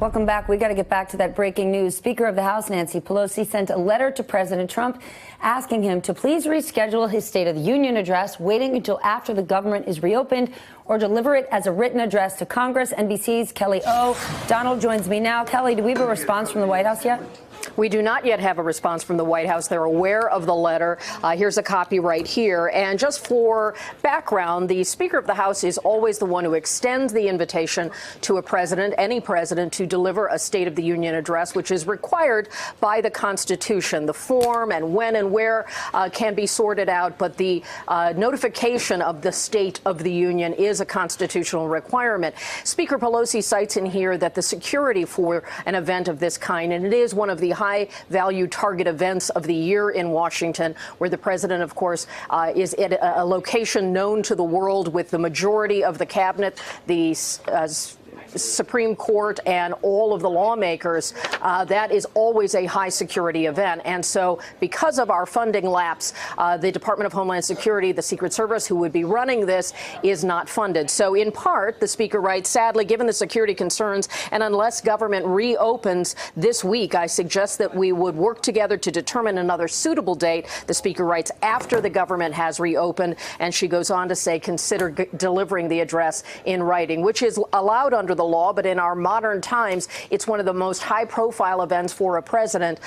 Welcome back. We got to get back to that breaking news. Speaker of the House Nancy Pelosi sent a letter to President Trump asking him to please reschedule his State of the Union address, waiting until after the government is reopened, or deliver it as a written address to Congress. NBC's Kelly O. Donald joins me now. Kelly, do we have a response from the White House yet? We do not yet have a response from the White House. They're aware of the letter. Here's a copy right here. And just for background, the Speaker of the House is always the one who extends the invitation to a president, any president, to deliver a State of the Union address, which is required by the Constitution. The form and when and where can be sorted out, but the notification of the State of the Union is a constitutional requirement. Speaker Pelosi cites in here that the security for an event of this kind, and it is one of the high-value target events of the year in Washington, where the president, of course, is at a location known to the world with the majority of the cabinet, the Supreme Court, and all of the lawmakers. That is always a high security event. And so because of our funding lapse, the Department of Homeland Security, the Secret Service, who would be running this, is not funded. So in part, the Speaker writes, sadly, given the security concerns, and unless government reopens this week, I suggest that we would work together to determine another suitable date. The Speaker writes, after the government has reopened. And she goes on to say, consider delivering the address in writing, which is allowed under the law, but in our modern times, it's one of the most high-profile events for a president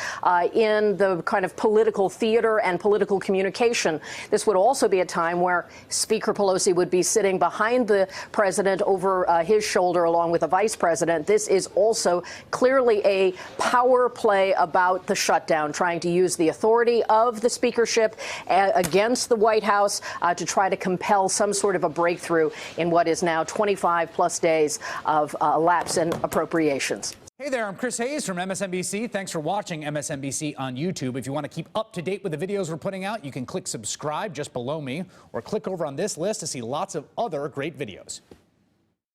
in the kind of political theater and political communication. This would also be a time where Speaker Pelosi would be sitting behind the president over his shoulder along with the vice president. This is also clearly a power play about the shutdown, trying to use the authority of the speakership against the White House to try to compel some sort of a breakthrough in what is now 25-plus days of lapse in appropriations. Hey there, I'm Chris Hayes from MSNBC. Thanks for watching MSNBC on YouTube. If you want to keep up to date with the videos we're putting out, you can click subscribe just below me or click over on this list to see lots of other great videos.